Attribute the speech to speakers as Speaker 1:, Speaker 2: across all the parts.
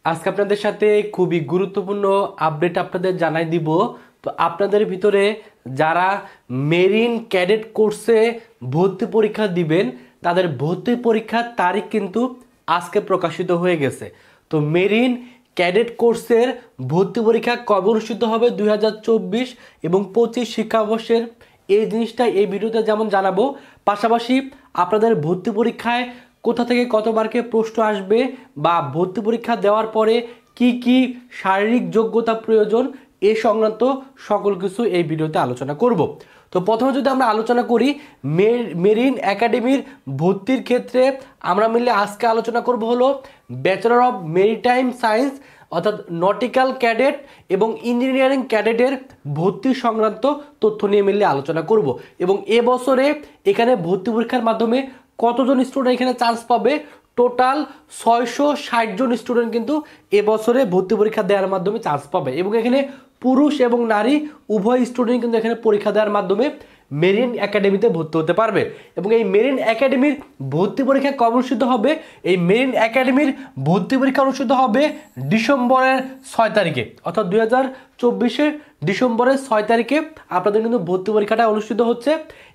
Speaker 1: আজকে আপনাদের সাথে খুবই গুরুত্বপূর্ণ আপডেট আপনাদের জানাই দিব। তো আপনাদের ভিতরে যারা মেরিন ক্যাডেট কোর্সে ভর্তি পরীক্ষা দিবেন তাদের ভর্তি পরীক্ষার তারিখ কিন্তু আজকে প্রকাশিত হয়ে গেছে। তো মেরিন ক্যাডেট কোর্সের ভর্তি পরীক্ষা কবে অনুষ্ঠিত হবে 2024 এবং 25 শিক্ষাবর্ষের এই জিনিসটা এই ভিডিওতে যেমন জানাবো, পাশাপাশি আপনাদের ভর্তি পরীক্ষায় কোথা থেকে কত মার্কে প্রশ্ন আসবে বা ভর্তি পরীক্ষা দেওয়ার পরে কি কি শারীরিক যোগ্যতা প্রয়োজন এ সংক্রান্ত সকল কিছু এই ভিডিওতে আলোচনা করব। তো প্রথমে যদি আমরা আলোচনা করি মেরিন একাডেমির ভর্তির ক্ষেত্রে আমরা মিলে আজকে আলোচনা করব হলো ব্যাচেলর অফ মেরিটাইম সায়েন্স অর্থাৎ নটিক্যাল ক্যাডেট এবং ইঞ্জিনিয়ারিং ক্যাডেটের ভর্তি সংক্রান্ত তথ্য নিয়ে মিলে আলোচনা করব এবং এবছরে এখানে ভর্তি পরীক্ষার মাধ্যমে কতজন স্টুডেন্ট এখানে চান্স পাবে। টোটাল 660 জন স্টুডেন্ট কিন্তু এবছরে ভর্তি পরীক্ষা দেওয়ার মাধ্যমে চান্স পাবে এবং এখানে পুরুষ এবং নারী উভয় স্টুডেন্ট কিন্তু এখানে পরীক্ষা দেওয়ার মাধ্যমে মেরিন একাডেমিতে ভর্তি হতে পারবে। এবং এই মেরিন একাডেমির ভর্তি পরীক্ষা কবে অনুষ্ঠিত হবে? এই মেরিন একাডেমির ভর্তি পরীক্ষা অনুষ্ঠিত হবে ডিসেম্বরের 6 তারিখে, অর্থাৎ 2024 ডিসেম্বরের 6 তারিখে আপনাদের কিন্তু ভর্তি পরীক্ষাটা অনুষ্ঠিত হচ্ছে।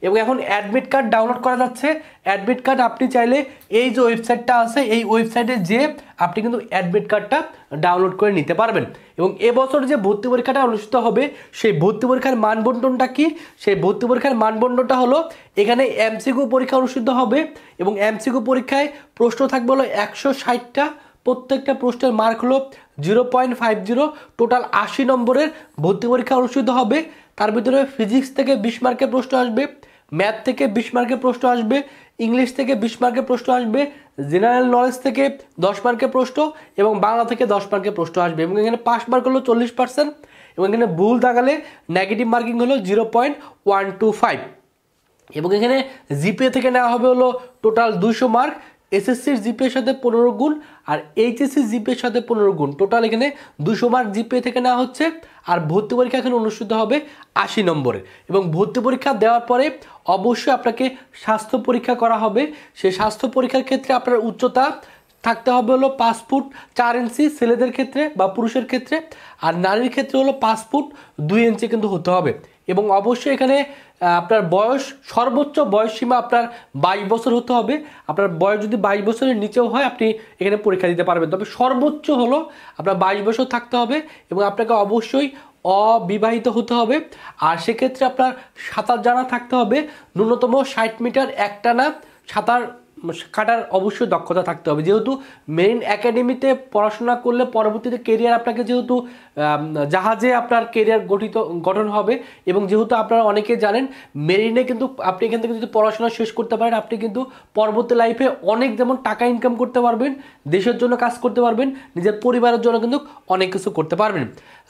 Speaker 1: এবং এখন অ্যাডমিট কার্ড ডাউনলোড করা যাচ্ছে। অ্যাডমিট কার্ড আপনি চাইলে এই যে ওয়েবসাইটটা আছে এই ওয়েবসাইটে যে আপনি কিন্তু অ্যাডমিট কার্ডটা ডাউনলোড করে নিতে পারবেন। এবং এবছর যে ভর্তি পরীক্ষাটা অনুষ্ঠিত হবে সেই ভর্তি পরীক্ষার মানবন্টনটা কি? সেই ভর্তি পরীক্ষার মানবন্টনটা হলো এখানে এমসিকিউ পরীক্ষা অনুষ্ঠিত হবে এবং এমসিকিউ পরীক্ষায় প্রশ্ন থাকবে হলো 160টা। প্রত্যেকটা প্রশ্নের মার্ক হলো 0.50। টোটাল 80 নম্বরের ভর্তি পরীক্ষা অনুষ্ঠিত হবে। তার ভিতরে ফিজিক্স থেকে 20 মার্কের প্রশ্ন আসবে, ম্যাথ থেকে 20 মার্কের প্রশ্ন আসবে, ইংলিশ থেকে 20 মার্কের প্রশ্ন আসবে, জেনারেল নলেজ থেকে 10 মার্কের প্রশ্ন এবং বাংলা থেকে 10 মার্কের প্রশ্ন আসবে। এবং এখানে পাস মার্ক হলো 40% এবং এখানে ভুল দাগালে নেগেটিভ মার্কিং হলো 0.125 এবং এখানে জিপিএ থেকে নেওয়া হবে হলো টোটাল 200 মার্ক। এসএসসির জিপিএর সাথে 15 গুণ আর এইচএসসি জিপিএর সাথে 15 গুণ, টোটাল এখানে 200 মার্ক জিপিএ থেকে নেওয়া হচ্ছে। আর ভর্তি পরীক্ষা এখানে অনুষ্ঠিত হবে 80 নম্বরে এবং ভর্তি পরীক্ষা দেওয়ার পরে অবশ্যই আপনাকে স্বাস্থ্য পরীক্ষা করা হবে। সেই স্বাস্থ্য পরীক্ষার ক্ষেত্রে আপনার উচ্চতা থাকতে হবে হলো 5 ফুট 4 ইঞ্চি ছেলেদের ক্ষেত্রে বা পুরুষের ক্ষেত্রে, আর নারীর ক্ষেত্রে হলো 5 ফুট 2 ইঞ্চি কিন্তু হতে হবে। এবং অবশ্যই এখানে আপনার বয়স, সর্বোচ্চ বয়স সীমা আপনার 22 বছর হতে হবে। আপনার বয়স যদি 22 বছরের নিচেও হয় আপনি এখানে পরীক্ষা দিতে পারবেন, তবে সর্বোচ্চ হলো আপনার 22 বছর থাকতে হবে এবং আপনাকে অবশ্যই অবিবাহিত হতে হবে। আর সেক্ষেত্রে আপনার সাঁতার জানা থাকতে হবে, ন্যূনতম 60 মিটার একটানা সাঁতার কাটার অবশ্যই দক্ষতা থাকতে হবে। যেহেতু মেরিন একাডেমিতে পড়াশোনা করলে পরবর্তীতে কেরিয়ার আপনাকে যেহেতু জাহাজে আপনার কেরিয়ার গঠন হবে এবং যেহেতু আপনারা অনেকে জানেন মেরিনে কিন্তু আপনি এখান থেকে যদি পড়াশোনা শেষ করতে পারেন আপনি কিন্তু পরবর্তী লাইফে অনেক যেমন টাকা ইনকাম করতে পারবেন, দেশের জন্য কাজ করতে পারবেন, নিজের পরিবারের জন্য কিন্তু অনেক কিছু করতে পারবেন।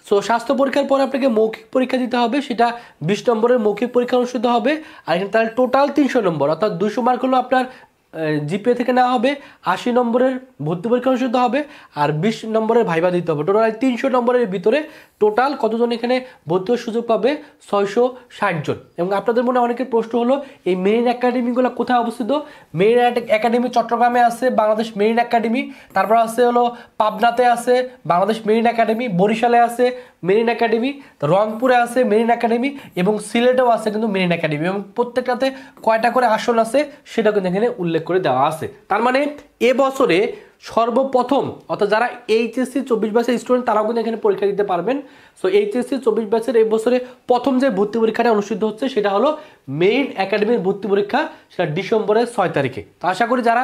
Speaker 1: সো স্বাস্থ্য পরীক্ষার পরে আপনাকে মৌখিক পরীক্ষা দিতে হবে, সেটা 20 নম্বরের মৌখিক পরীক্ষা অনুষ্ঠিত হবে। আর এখানে তাহলে টোটাল 300 নম্বর অর্থাৎ 200 মার্ক হলো আপনার জিপিএ থেকে নেওয়া হবে, 80 নম্বরের ভর্তি পরীক্ষা অনুষ্ঠিত হবে আর 20 নম্বরের ভাইবা দিতে হবে। টোটাল 300 নম্বরের ভিতরে টোটাল কতজন এখানে ভর্তি হওয়ার সুযোগ পাবে? 660 জন। এবং আপনাদের মনে অনেকের প্রশ্ন হলো এই মেরিন একাডেমিগুলো কোথায় অবস্থিত? মেরিন একাডেমি চট্টগ্রামে আছে বাংলাদেশ মেরিন একাডেমি, তারপর আছে হলো পাবনাতে আছে বাংলাদেশ মেরিন একাডেমি, বরিশালে আছে মেরিন একাডেমি, রংপুরে আছে মেরিন একাডেমি এবং সিলেটেও আছে কিন্তু মেরিন একাডেমি। এবং প্রত্যেকটাতে কয়টা করে আসন আছে সেটা কিন্তু এখানে উল্লেখ করে দেওয়া আছে। তার মানে এবছরে সর্বপ্রথম অর্থাৎ যারা এইচএসসি 24 ব্যাচের স্টুডেন্ট তারাও কিন্তু এখানে পরীক্ষা দিতে পারবেন। সো এইচএসসি 24 ব্যাচের এই বছরে প্রথম যে ভর্তি পরীক্ষাটা অনুষ্ঠিত হচ্ছে সেটা হলো মেরিন একাডেমির ভর্তি পরীক্ষা, সেটা ডিসেম্বরের 6 তারিখে। তো আশা করি যারা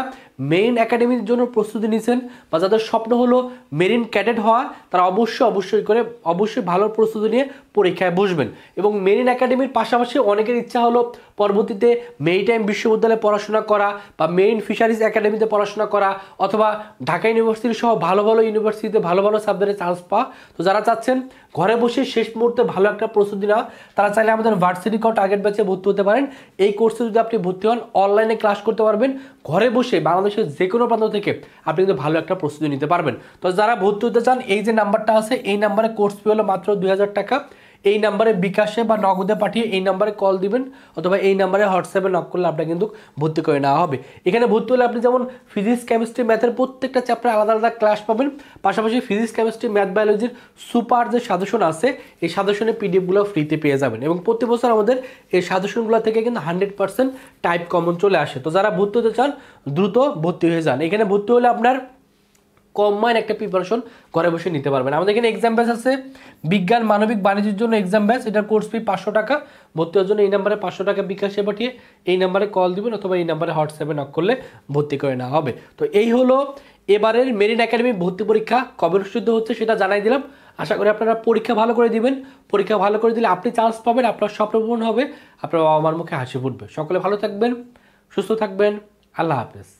Speaker 1: মেরিন একাডেমির জন্য প্রস্তুতি নিয়েছেন বা যাদের স্বপ্ন হলো মেরিন ক্যাডেট হওয়া তারা অবশ্যই ভালো প্রস্তুতি নিয়ে পরীক্ষায় বসবেন। এবং মেরিন একাডেমির পাশাপাশি অনেকের ইচ্ছা হলো পরবর্তীতে মেরিটাইম বিশ্ববিদ্যালয়ে পড়াশোনা করা বা মেরিন ফিশারিজ একাডেমিতে পড়াশোনা করা অথবা ঢাকা ইউনিভার্সিটি সহ ভালো ভালো ইউনিভার্সিটিতে ভালো ভালো সাবজেক্টে চান্স পাওয়া। তো যারা চাচ্ছেন ঘরে বসে শেষ মুহূর্তে ভালো একটা প্রস্তুতি নেওয়া তারা চাইলে আমাদের ভার্সিটি কো টার্গেট ব্যাচে ভর্তি হতে পারেন। এই কোর্সে যদি আপনি ভর্তি হন অনলাইনে ক্লাস করতে পারবেন, ঘরে বসে বাংলাদেশের যে কোনো প্রান্ত থেকে আপনি কিন্তু ভালো একটা প্রস্তুতি নিতে পারবেন। তো যারা ভর্তি হতে চান এই যে নাম্বারটা আছে এই নাম্বারে কোর্স ফি হলো মাত্র 2000 টাকা। এই নাম্বারে বিকাশে বা নগদে পাঠিয়ে এই নাম্বারে কল দিবেন অথবা এই নাম্বারে হোয়াটসঅ্যাপে নক করলে আপনার কিন্তু ভর্তি করে নেওয়া হবে। এখানে ভর্তি হলে আপনি যেমন ফিজিক্স কেমিস্ট্রি ম্যাথের প্রত্যেকটা চ্যাপ্টার আলাদা আলাদা ক্লাস পাবেন, পাশাপাশি ফিজিক্স কেমিস্ট্রি ম্যাথ বায়োলজির সুপার যে সাজেশন আছে এই সাজেশনের পিডিএফগুলো ফ্রিতে পেয়ে যাবেন এবং প্রতি বছর আমাদের এই সাজেশনগুলো থেকে কিন্তু 100% টাইপ কমন চলে আসে। তো যারা ভর্তি হতে চান দ্রুত ভর্তি হয়ে যান। এখানে ভর্তি হলে আপনার কম্বাইন একটা প্রিপারেশন ঘরে বসে নিতে পারবেন। আমাদের এখানে এক্সাম ব্যাচ আছে বিজ্ঞান মানবিক বাণিজ্যের জন্য এক্সাম ব্যাচ, এটার কোর্স ফি 500 টাকা। ভর্তি হওয়ার জন্য এই নাম্বারে 500 টাকা বিকাশে পাঠিয়ে এই নাম্বারে কল দিবেন অথবা এই নাম্বারে হোয়াটসঅ্যাপে নক করলে ভর্তি করে নেওয়া হবে। তো এই হলো এবারের মেরিন একাডেমি ভর্তি পরীক্ষা কবে অনুষ্ঠিত হচ্ছে সেটা জানাই দিলাম। আশা করি আপনারা পরীক্ষা ভালো করে দিবেন। পরীক্ষা ভালো করে দিলে আপনি চান্স পাবেন, আপনার স্বপ্ন পূরণ হবে, আপনার বাবা মার মুখে হাসি ফুটবে। সকলে ভালো থাকবেন, সুস্থ থাকবেন, আল্লাহ হাফেজ।